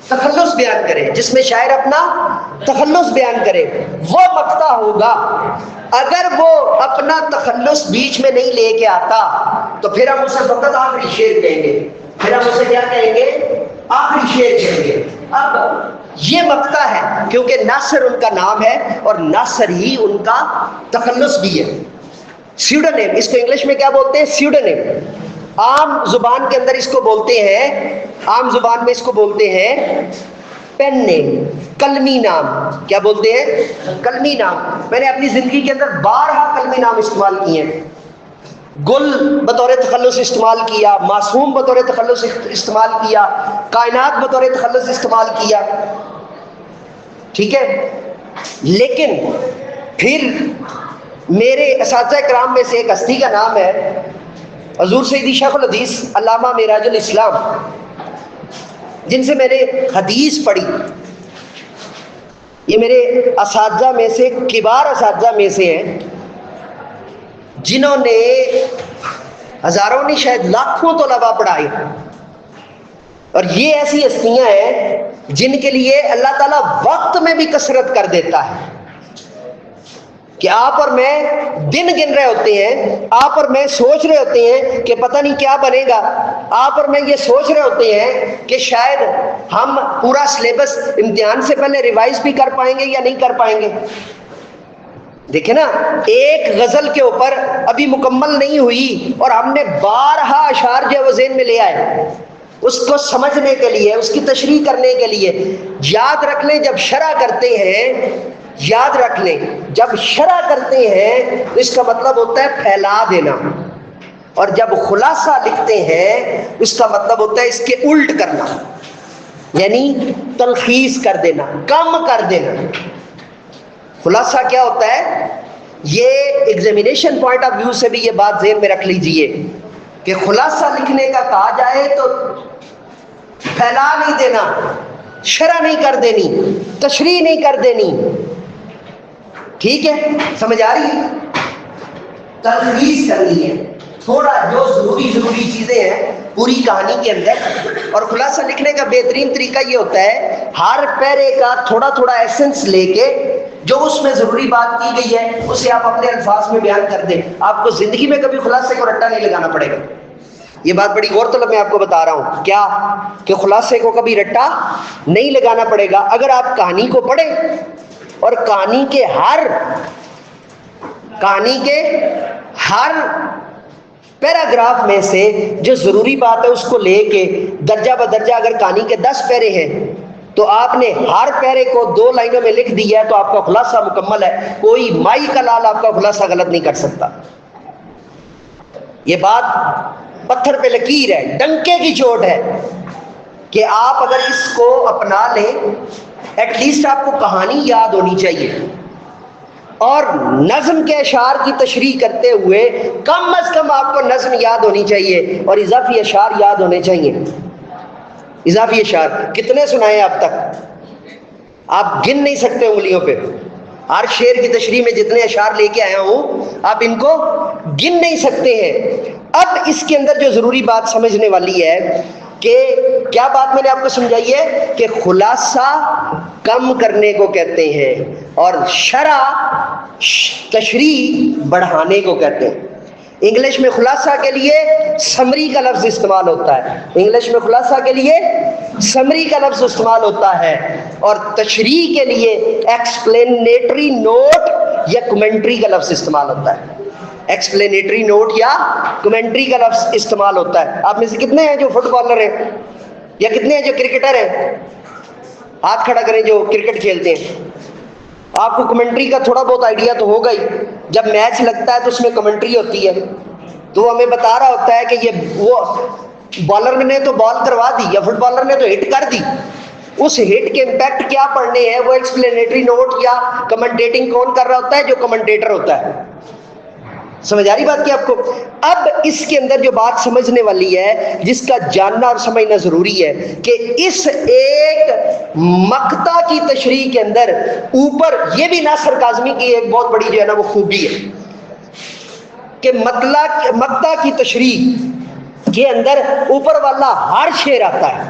تخلص بیان کرے، جس میں شاعر اپنا تخلص بیان کرے، وہ مقطع ہوگا۔ اگر وہ اپنا تخلص بیچ میں نہیں لے کے آتا تو پھر ہم اسے فقط آخری شعر کہیں گے، پھر ہم اسے کیا کہیں گے؟ آخری شعر کہیں گے۔ اب یہ مقطع ہے کیونکہ ناصر ان کا نام ہے اور ناصر ہی ان کا تخلص بھی ہے۔ سیوڈونیم، اس کو انگلش میں کیا بولتے ہیں؟ سیوڈونیم۔ عام زبان کے اندر اس کو بولتے ہیں، عام زبان میں اس کو بولتے ہیں پین نیم، قلمی نام۔ کیا بولتے ہیں؟ قلمی نام۔ میں نے اپنی زندگی کے اندر بارہا قلمی نام استعمال کیے ہیں۔ گل بطور تخلص استعمال کیا، معصوم بطور تخلص استعمال کیا، کائنات بطور تخلص استعمال کیا، ٹھیک ہے۔ لیکن پھر میرے اساتذہ کرام میں سے ایک ہستی کا نام ہے حضور سیدی شیخ الحدیث علامہ معراج الاسلام، جن سے میں نے حدیث پڑھی۔ یہ میرے اساتذہ میں سے، کبار اساتذہ میں سے ہیں، جنہوں نے ہزاروں نہیں شاید لاکھوں طلباء پڑھائے، اور یہ ایسی ہستیاں ہیں جن کے لیے اللہ تعالیٰ وقت میں بھی کثرت کر دیتا ہے کہ آپ اور میں دن گن رہے ہوتے ہیں، آپ اور میں سوچ رہے ہوتے ہیں کہ پتہ نہیں کیا بنے گا، آپ اور میں یہ سوچ رہے ہوتے ہیں کہ شاید ہم پورا سلیبس امتحان سے پہلے ریوائز بھی کر پائیں گے یا نہیں کر پائیں گے۔ دیکھیں نا، ایک غزل کے اوپر ابھی مکمل نہیں ہوئی اور ہم نے بارہا اشعار جو وہ ذہن میں لے آئے، اس کو سمجھنے کے لیے، اس کی تشریح کرنے کے لیے۔ یاد رکھ لیں، جب شرح کرتے ہیں، یاد رکھ لیں، جب شرح کرتے ہیں تو اس کا مطلب ہوتا ہے پھیلا دینا، اور جب خلاصہ لکھتے ہیں اس کا مطلب ہوتا ہے اس کے الٹ کرنا، یعنی تلخیص کر دینا، کم کر دینا۔ خلاصہ کیا ہوتا ہے؟ یہ ایگزامینیشن پوائنٹ آف ویو سے بھی یہ بات ذہن میں رکھ لیجئے کہ خلاصہ لکھنے کا کہا جائے تو پھیلا نہیں دینا، شرح نہیں کر دینی، تشریح نہیں کر دینی، ٹھیک ہے؟ سمجھ آ رہی ہے؟ تلخیص کرنی ہے، تھوڑا جو ضروری چیزیں ہیں پوری کہانی کے اندر۔ اور خلاصہ لکھنے کا بہترین طریقہ یہ ہوتا ہے ہر پیرے کا تھوڑا تھوڑا ایسنس لے کے جو اس میں ضروری بات کی گئی ہے اسے آپ اپنے الفاظ میں بیان کر دیں۔ آپ کو زندگی میں کبھی خلاصے کو رٹا نہیں لگانا پڑے گا۔ یہ بات بڑی غور طلب میں آپ کو بتا رہا ہوں، کیا کہ خلاصے کو کبھی رٹا نہیں لگانا پڑے گا۔ اگر آپ کہانی کو پڑھیں اور کہانی کے ہر پیراگراف میں سے جو ضروری بات ہے اس کو لے کے درجہ بدرجہ، اگر کہانی کے 10 پیرے ہیں تو آپ نے ہر پیرے کو 2 لائنوں میں لکھ دیا ہے تو آپ کا خلاصہ مکمل ہے۔ کوئی مائی کا لال آپ کا خلاصہ غلط نہیں کر سکتا۔ یہ بات پتھر پہ لکیر ہے، ڈنکے کی چوٹ ہے کہ آپ اگر اس کو اپنا لیں، ایٹ لیسٹ آپ کو کہانی یاد ہونی چاہیے، اور نظم کے اشعار کی تشریح کرتے ہوئے کم از کم آپ کو نظم یاد ہونی چاہیے اور اضافی اشعار یاد ہونے چاہیے۔ اضافی اشعار کتنے سنائے اب تک؟ آپ گن نہیں سکتے انگلیوں پہ۔ ہر شعر کی تشریح میں جتنے اشعار لے کے آیا ہوں آپ ان کو گن نہیں سکتے ہیں۔ اب اس کے اندر جو ضروری بات سمجھنے والی ہے کہ کیا بات میں نے آپ کو سمجھائی ہے کہ خلاصہ کم کرنے کو کہتے ہیں اور شرح تشریح بڑھانے کو کہتے ہیں۔ انگلش میں خلاصہ کے لیے سمری کا لفظ استعمال ہوتا ہے، انگلش میں خلاصہ کے لیے سمری کا لفظ استعمال ہوتا ہے، اور تشریح کے لیے ایکسپلینیٹری نوٹ یا کمنٹری کا لفظ استعمال ہوتا ہے، ایکسپلینیٹری نوٹ یا کمنٹری کا لفظ استعمال ہوتا ہے۔ آپ میں سے کتنے ہیں جو فٹ بالر ہیں، یا کتنے ہیں جو کرکٹر ہیں؟ ہاتھ کھڑا کریں جو کرکٹ کھیلتے ہیں۔ آپ کو کمنٹری کا تھوڑا بہت آئیڈیا تو ہوگا ہی، جب میچ لگتا ہے تو اس میں کمنٹری ہوتی ہے، تو وہ ہمیں بتا رہا ہوتا ہے کہ یہ وہ بالر نے تو بال کروا دی یا فٹ بالر نے تو ہٹ کر دی، اس ہٹ کے امپیکٹ کیا پڑنے ہیں وہ ایکسپلینیٹری نوٹ یا کمنٹیٹنگ کون کر رہا ہوتا ہے؟ جو کمنٹیٹر ہوتا ہے۔ سمجھ آ رہی بات کی آپ کو؟ اب اس کے اندر جو بات سمجھنے والی ہے، جس کا جاننا اور سمجھنا ضروری ہے، کہ اس ایک مقطع کی تشریح کے اندر اوپر یہ بھی ناصر کاظمی کی ایک بہت بڑی جو ہے نا وہ خوبی ہے کہ مقطع کی تشریح کے اندر اوپر والا ہر شعر آتا ہے۔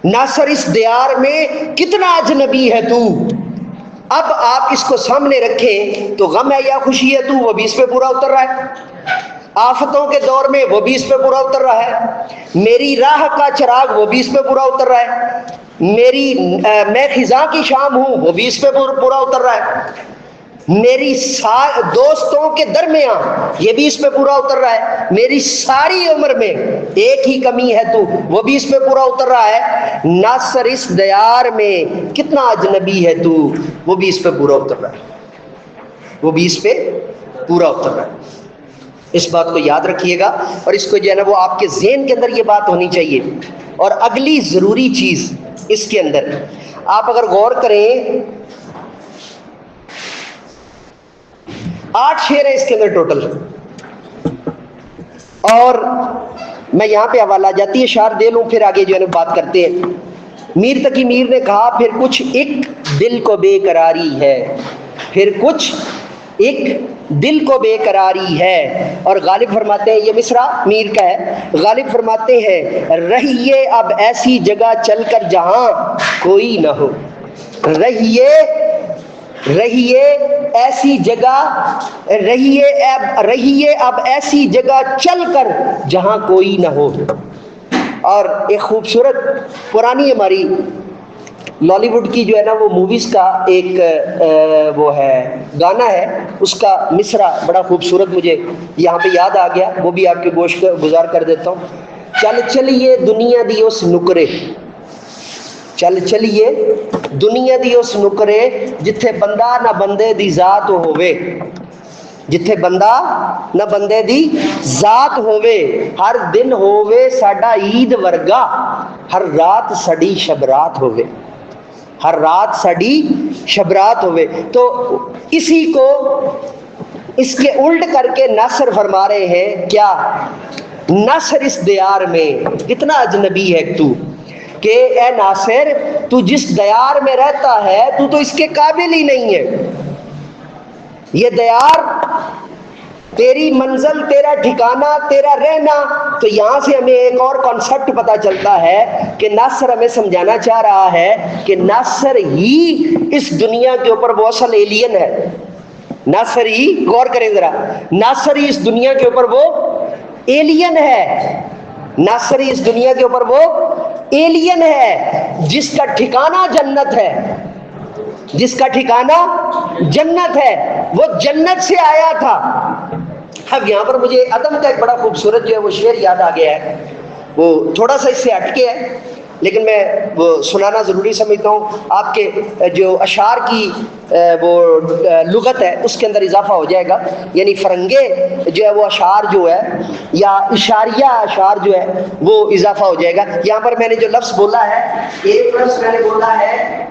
ناصر اس دیار میں کتنا اجنبی ہے تو، اب آپ اس کو سامنے رکھیں تو غم ہے یا خوشی ہے تو، وہ بھی اس پہ پورا اتر رہا ہے۔ آفتوں کے دور میں وہ بھی اس پہ پورا اتر رہا ہے۔ میری راہ کا چراغ وہ بھی اس پہ پورا اتر رہا ہے۔ میں خزاں کی شام ہوں وہ بھی اس پہ پورا اتر رہا ہے۔ میری دوستوں کے درمیان یہ بھی اس پہ پورا اتر رہا ہے۔ میری ساری عمر میں ایک ہی کمی ہے تو، وہ بھی اس پہ پورا اتر رہا ہے۔ ناصر اس دیار میں کتنا اجنبی ہے تو، وہ بھی اس پہ پورا اتر رہا ہے، وہ بھی اس پہ پورا اتر رہا ہے۔ اس بات کو یاد رکھیے گا، اور اس کو جو ہے نا وہ آپ کے ذہن کے اندر یہ بات ہونی چاہیے۔ اور اگلی ضروری چیز اس کے اندر آپ اگر غور کریں، 8 شعر ہیں اس کے اندر ٹوٹل، اور میں یہاں پہ حوالہ جاتی ہے اشعار دے لوں، پھر آگے جو ہے نا بات کرتے ہیں۔ میر تقی میر نے کہا پھر کچھ ایک دل کو بے قراری ہے، پھر کچھ ایک دل کو بے قراری ہے، اور غالب فرماتے ہیں، یہ مصرع میر کا ہے، غالب فرماتے ہیں رہیے اب ایسی جگہ چل کر جہاں کوئی نہ ہو، رہیے ایسی جگہ، رہیے اب ایسی جگہ چل کر جہاں کوئی نہ ہو۔ اور ایک خوبصورت پرانی ہماری لالی ووڈ کی جو ہے نا وہ موویز کا ایک وہ ہے گانا ہے، اس کا مصرع بڑا خوبصورت مجھے یہاں پہ یاد آ گیا، وہ بھی آپ کے گوش کا گزار کر دیتا ہوں۔ چل چلیے دنیا دی اس نکرے، چل چلیے دنیا دی اس نکرے، جتھے بندہ نہ بندے دی ذات ہووے، جتھے بندہ نہ بندے دی ذات ہووے، ہر دن ہووے ساڈا عید ورگا، ہر رات ساڈی شب رات ہووے، ہر رات ساڈی شب رات ہووے۔ تو اسی کو اس کے الٹ کر کے ناصر فرما رہے ہیں کیا؟ ناصر اس دیار میں کتنا اجنبی ہے تو، کہ اے ناصر تو جس دیار میں رہتا ہے تو اس کے قابل ہی نہیں ہے۔ یہ دیار تیری منزل، تیرا ٹھکانہ، تیرا رہنا، تو یہاں سے ہمیں ایک اور کانسیپٹ پتا چلتا ہے کہ ناصر ہمیں سمجھانا چاہ رہا ہے کہ ناصر ہی اس دنیا کے اوپر وہ اصل ایلین ہے۔ ناصر ہی، غور کریں ذرا، ناصر ہی اس دنیا کے اوپر وہ ایلین ہے، ناصر ہی اس دنیا کے اوپر وہ ایلین ہے جس کا ٹھکانہ جنت ہے، جس کا ٹھکانہ جنت ہے، وہ جنت سے آیا تھا۔ اب یہاں پر مجھے عدم کا ایک بڑا خوبصورت جو ہے وہ شعر یاد آ گیا ہے، وہ تھوڑا سا اس سے ہٹ کے ہے لیکن میں وہ سنانا ضروری سمجھتا ہوں، آپ کے جو اشعار کی وہ لغت ہے اس کے اندر اضافہ ہو جائے گا، یعنی فرنگے جو ہے وہ اشعار جو ہے یا اشاریہ اشعار جو ہے وہ اضافہ ہو جائے گا۔ یہاں پر میں نے جو لفظ بولا ہے، ایک لفظ میں نے بولا ہے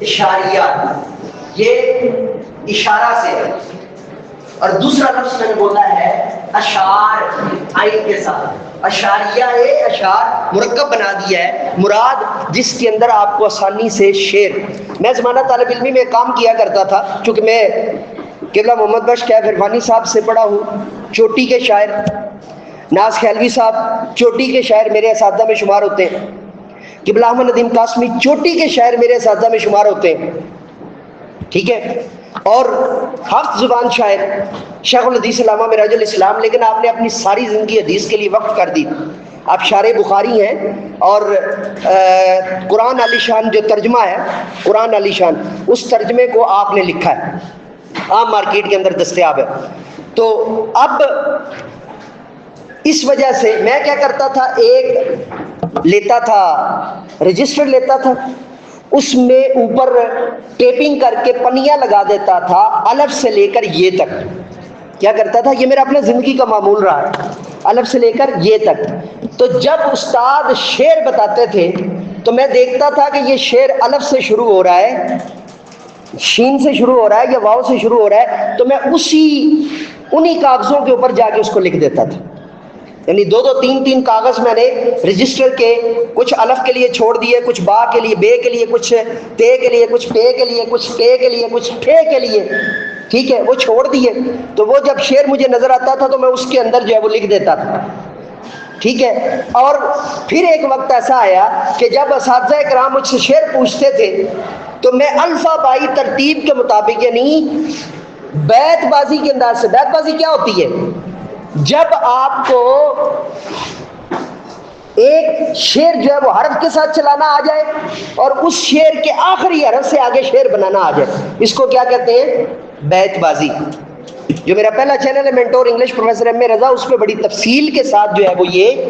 اشاریہ، یہ اشارہ سے ہے، اور دوسرا لفظ میں نے بولا ہے اشعار، عین کے ساتھ، اشاریہ اشعار مرکب بنا دیا ہے، مراد جس کے اندر آپ کو آسانی سے شعر۔ میں زمانہ طالب علمی میں کام کیا کرتا تھا، چونکہ میں قبلہ محمد بخش کیف عرفانی صاحب سے پڑھا ہوں، چوٹی کے شاعر ناز خیلوی صاحب چوٹی کے شاعر میرے اساتذہ میں شمار ہوتے ہیں، قبلہ احمد ندیم قاسمی چوٹی کے شاعر میرے اساتذہ میں شمار ہوتے ہیں۔ ٹھیک ہے. اور حافظ زبان شاعر شیخ الحدیث علامہ معراج الاسلام، لیکن آپ نے اپنی ساری زندگی حدیث کے لیے وقف کر دی. آپ شارح بخاری ہیں اور قرآن علی شان جو ترجمہ ہے قرآن علی شان، اس ترجمے کو آپ نے لکھا ہے، عام مارکیٹ کے اندر دستیاب ہے. تو اب اس وجہ سے میں کیا کرتا تھا، ایک لیتا تھا رجسٹر لیتا تھا، اس میں اوپر ٹیپنگ کر کے پنیاں لگا دیتا تھا الف سے لے کر یہ تک. کیا کرتا تھا، یہ میرا اپنا زندگی کا معمول رہا ہے، الف سے لے کر یہ تک. تو جب استاد شعر بتاتے تھے تو میں دیکھتا تھا کہ یہ شعر الف سے شروع ہو رہا ہے، شین سے شروع ہو رہا ہے یا واو سے شروع ہو رہا ہے، تو میں انہی کاغذوں کے اوپر جا کے اس کو لکھ دیتا تھا. یعنی دو تین کاغذ میں نے رجسٹر کے کچھ الف کے لیے چھوڑ دیے، کچھ با کے لیے، بے کے لیے، کچھ تے کے لیے، کچھ پے کے لیے، کچھ ٹے کے لیے، کچھ ٹھے کے لیے، ٹھیک ہے، وہ چھوڑ دیے. تو وہ جب شعر مجھے نظر آتا تھا تو میں اس کے اندر جو ہے وہ لکھ دیتا تھا. ٹھیک ہے. اور پھر ایک وقت ایسا آیا کہ جب اساتذہ کرام مجھ سے شعر پوچھتے تھے تو میں الفا بائی ترتیب کے مطابق، یعنی بیت بازی کے انداز سے. بیت بازی کیا ہوتی ہے؟ جب آپ کو ایک شعر جو ہے وہ حرف کے ساتھ چلانا آ جائے اور اس شعر کے آخری حرف سے آگے شعر بنانا آ جائے، اس کو کیا کہتے ہیں؟ بیت بازی. جو میرا پہلا چینل ہے مینٹور انگلش پروفیسر ایم اے رضا، اس پہ بڑی تفصیل کے ساتھ جو ہے وہ یہ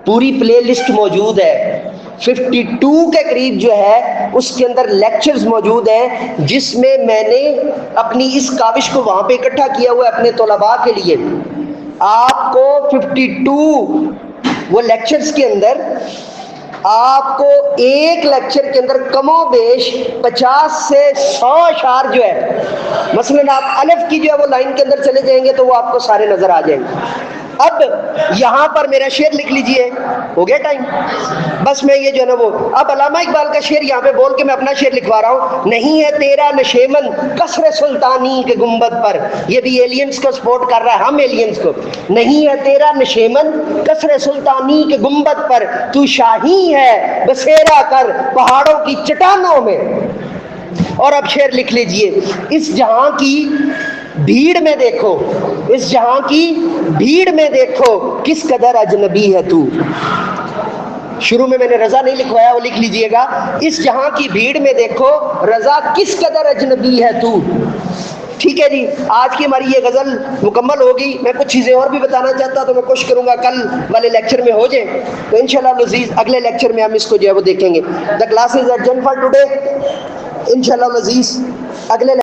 پوری پلے لسٹ موجود ہے. 52 کے قریب جو ہے اس کے اندر لیکچرز موجود ہیں، جس میں میں نے اپنی اس کاوش کو وہاں پہ اکٹھا کیا ہوا ہے اپنے طلباء کے لیے. آپ کو 52 وہ لیکچرز کے اندر آپ کو ایک لیکچر کے اندر کم و بیش 50 سے 100 اشعار جو ہے، مثلا آپ الف کی جو ہے وہ لائن کے اندر چلے جائیں گے تو وہ آپ کو سارے نظر آ جائیں گے. اب یہاں پر میرا شعر لکھ لیجئے، ہو گیا ٹائم. بس میں یہ جو ہے نا وہ اب علامہ اقبال کا شعر یہاں پہ بول کے میں اپنا شعر لکھوا رہا ہوں. نہیں ہے تیرا نشیمن قصر سلطانی کے گنبد پر، یہ بھی ایلینز کو سپورٹ کر رہا ہے، ہم ایلینز کو. نہیں ہے تیرا نشیمن قصر سلطانی کے گنبد پر، تو شاہی ہے بسیرا کر پہاڑوں کی چٹانوں میں. اور اب شعر لکھ لیجئے. اس جہاں کی بھیڑ میں دیکھو، اس جہاں کی بھیڑ میں دیکھو کس قدر اجنبی ہے تو. شروع میں نے رضا نہیں لکھوایا، وہ لکھ لیجئے گا. اس جہاں کی بھیڑ میں دیکھو رضا کس قدر اجنبی ہے تو. ٹھیک ہے جی، آج کی ہماری یہ غزل مکمل ہوگی. میں کچھ چیزیں اور بھی بتانا چاہتا تو میں کوشش کروں گا کل والے لیکچر میں ہو جائے، تو انشاءاللہ العزیز اگلے لیکچر میں ہم اس کو جو ہے وہ دیکھیں گے. دا کلاسز ایٹ جن فار ٹوڈے. انشاءاللہ العزیز اگلے